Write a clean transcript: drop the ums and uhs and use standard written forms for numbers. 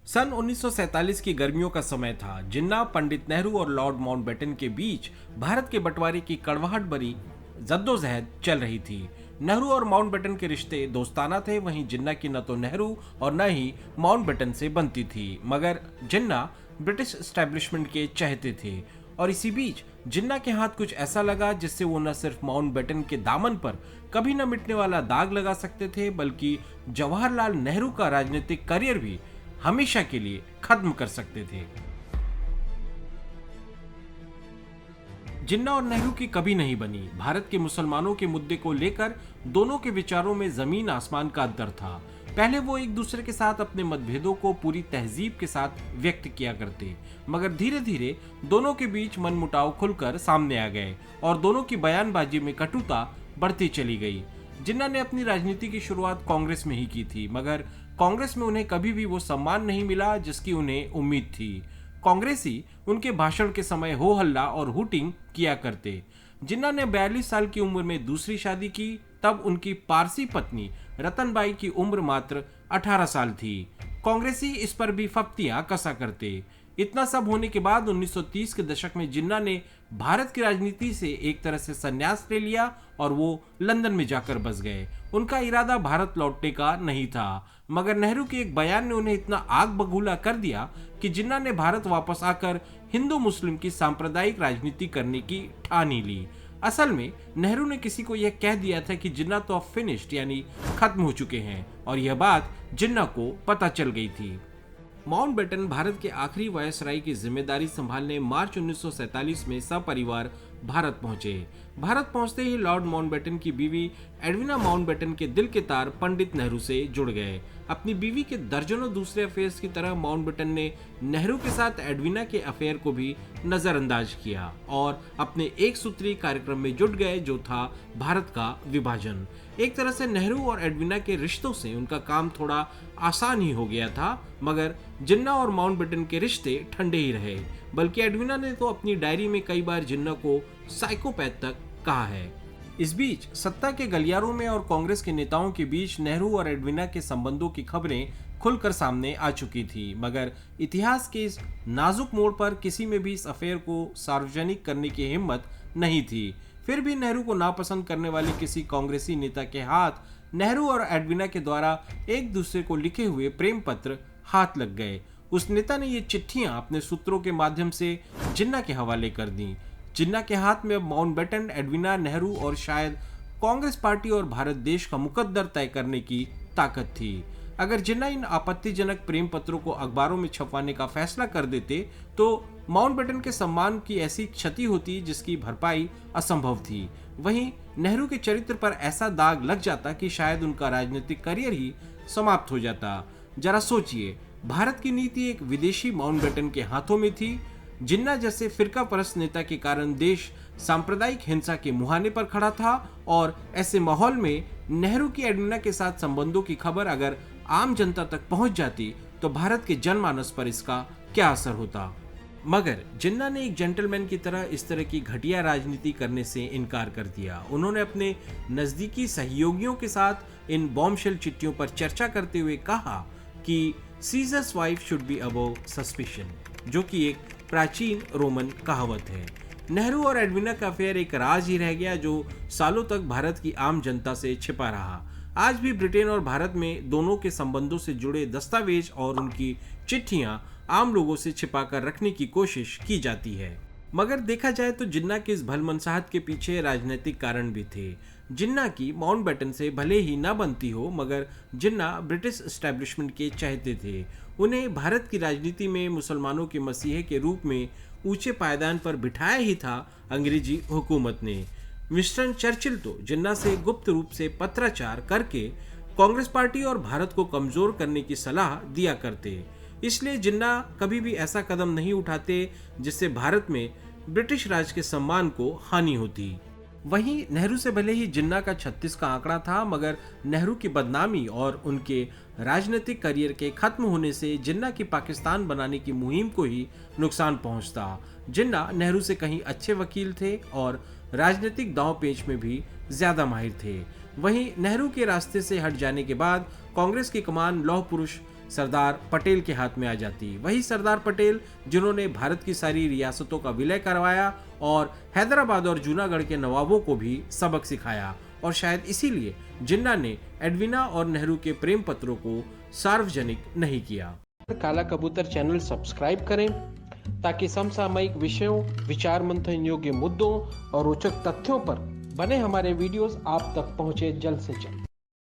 सन 1947 की गर्मियों का समय था। जिन्ना, पंडित नेहरू और लॉर्ड माउंटबेटन के बीच भारत के बंटवारे की कड़वाहट भरी जद्दोजहद चल रही थी। नेहरू और माउंटबेटन के रिश्ते दोस्ताना थे। वहीं जिन्ना की न तो नेहरू और न ही माउंटबेटन से बनती थी, मगर जिन्ना ब्रिटिश एस्टेब्लिशमेंट के चहेते थे। और इसी बीच जिन्ना के हाथ कुछ ऐसा लगा जिससे वो न सिर्फ माउंटबेटन के दामन पर कभी न मिटने वाला दाग लगा सकते थे, बल्कि जवाहरलाल नेहरू का राजनीतिक करियर भी हमेशा के लिए खत्म कर सकते थे। जिन्ना और नेहरू की कभी नहीं बनी। भारत के मुसलमानों के मुद्दे को लेकर दोनों के विचारों में जमीन आसमान का अंतर था। पहले वो एक दूसरे के साथ अपने मतभेदों को पूरी तहजीब के साथ व्यक्त किया करते, मगर धीरे धीरे दोनों के बीच मनमुटाव खुलकर सामने आ गए और दोनों की बयानबाजी में कटुता बढ़ती चली गई। जिन्ना ने अपनी राजनीति की शुरुआत कांग्रेस में ही की थी, मगर कांग्रेस में उन्हें कभी भी वो सम्मान नहीं मिला जिसकी उन्हें उम्मीद थी। कांग्रेसी उनके भाषण के समय हो हल्ला और हुटिंग किया करते। जिन्ना ने 42 साल की उम्र में दूसरी शादी की। तब उनकी पारसी पत्नी रतनबाई की उम्र मात्र 18 साल थी। कांग्रेसी इस पर भी फप्तियां कसा करते। इतना सब होने के बाद 1930 के दशक में जिन्ना ने भारत की राजनीति से एक तरह से संन्यास ले लिया और वो लंदन में जाकर बस गए। उनका इरादा भारत लौटने का नहीं था, मगर नेहरू के एक बयान ने उन्हें इतना आग बबूला कर दिया कि जिन्ना ने भारत वापस आकर हिंदू मुस्लिम की सांप्रदायिक राजनीति करने की ठानी ली। असल में नेहरू ने किसी को यह कह दिया था कि जिन्ना तो अब फिनिश्ड यानी खत्म हो चुके हैं, और यह बात जिन्ना को पता चल गई थी। माउंटबेटन भारत के आखिरी वायसराय की जिम्मेदारी संभालने मार्च 1947 में सपरिवार भारत पहुंचे। भारत पहुंचते ही लॉर्ड माउंटबेटन की बीवी एडविना माउंटबेटन के दिल के तार पंडित नेहरू से जुड़ गए। अपनी बीवी के दर्जनों दूसरे अफेयर्स की तरह माउंटबेटन ने नेहरू के साथ एडविना के अफेयर को भी नजरअंदाज किया और अपने एक सूत्री कार्यक्रम में जुट गए, जो था भारत का विभाजन। एक तरह से नेहरू और एडविना के रिश्तों से उनका काम थोड़ा आसान ही हो गया था, मगर जिन्ना और माउंटबेटन के रिश्ते ठंडे ही रहे। बल्कि एडविना ने तो अपनी डायरी में कई बार जिन्ना को साइकोपैथ तक कहा है। इस बीच सत्ता के गलियारों में और कांग्रेस के नेताओं के बीच नेहरू और एडविना के संबंधों की खबरें खुलकर सामने आ चुकी थी, मगर इतिहास के इस नाजुक मोड़ पर किसी में भी इस अफेयर को सार्वजनिक करने की हिम्मत नहीं थी। फिर भी नेहरू को नापसंद करने वाले किसी कांग्रेसी नेता के हाथ नेहरू और एडविना के द्वारा एक दूसरे को लिखे हुए प्रेम पत्र हाथ लग गए। उस नेता ने ये चिट्ठियां अपने सूत्रों के माध्यम से जिन्ना के हवाले कर दी। जिन्ना के हाथ में अब माउंटबेटन, एडविना, नेहरू और शायद कांग्रेस पार्टी और भारत देश का मुकद्दर तय करने की ताकत थी। अगर जिन्ना इन आपत्तिजनक प्रेम पत्रों को अखबारों में छपवाने का फैसला कर देते तो माउंटबेटन के सम्मान की ऐसी क्षति होती जिसकी भरपाई असंभव थी। वहीं नेहरू के चरित्र पर ऐसा दाग लग जाता कि शायद उनका राजनीतिक करियर ही समाप्त हो जाता। जरा सोचिए, भारत की नीति एक विदेशी माउंटबेटन के हाथों में थी। जिन्ना जैसे फिरका परस्त नेता के कारण देश सांप्रदायिक हिंसा के मुहाने पर खड़ा था, और ऐसे माहौल में नेहरू की एडविना के साथ संबंधों की खबर अगर आम जनता तक पहुंच जाती तो भारत के जनमानस पर इसका क्या असर होता। मगर जिन्ना ने एक जेंटलमैन की तरह इस तरह की घटिया राजनीति करने से इनकार कर दिया। उन्होंने अपने नजदीकी सहयोगियों के साथ इन बॉम्बशेल चिट्ठियों पर चर्चा करते हुए कहा कि seizures wife should be above suspicion, जो कि एक प्राचीन रोमन कहावत है। नेहरू और एडविना का अफेयर एक राज ही रह गया जो सालों तक भारत की आम जनता से छिपा रहा। आज भी ब्रिटेन और भारत में दोनों के संबंधों से जुड़े दस्तावेज और उनकी चिट्ठियां आम लोगों से छिपाकर रखने की कोशिश की जाती है। मगर देखा जाए तो जिन्ना की इस भलमनसाहत के पीछे राजनीतिक कारण भी थे। जिन्ना की माउंटबेटन से भले ही ना बनती हो, मगर जिन्ना ब्रिटिश एस्टेब्लिशमेंट के चाहते थे। उन्हें भारत की राजनीति में मुसलमानों के मसीहे के रूप में ऊंचे पायदान पर बिठाया ही था अंग्रेजी हुकूमत ने। विंस्टन चर्चिल तो जिन्ना से गुप्त रूप से पत्राचार करके कांग्रेस पार्टी और भारत को कमजोर करने की सलाह दिया करते। इसलिए जिन्ना कभी भी ऐसा कदम नहीं उठाते जिससे भारत में ब्रिटिश राज के सम्मान को हानि होती। वहीं नेहरू से भले ही जिन्ना का 36 का आंकड़ा था, मगर नेहरू की बदनामी और उनके राजनीतिक करियर के खत्म होने से जिन्ना की पाकिस्तान बनाने की मुहिम को ही नुकसान पहुंचता। जिन्ना नेहरू से कहीं अच्छे वकील थे और राजनीतिक दांव-पेच में भी ज्यादा माहिर थे। वहीं नेहरू के रास्ते से हट जाने के बाद कांग्रेस की कमान लौह पुरुष सरदार पटेल के हाथ में आ जाती। वही सरदार पटेल जिन्होंने भारत की सारी रियासतों का विलय करवाया और हैदराबाद और जूनागढ़ के नवाबों को भी सबक सिखाया, और शायद इसीलिए जिन्ना ने एडविना और नेहरू के प्रेम पत्रों को सार्वजनिक नहीं किया। काला कबूतर चैनल सब्सक्राइब करें ताकि समसामयिक विषयों, विचार मंथन योग्य मुद्दों और रोचक तथ्यों पर बने हमारे वीडियोस आप तक पहुंचे जल्द से जल्द।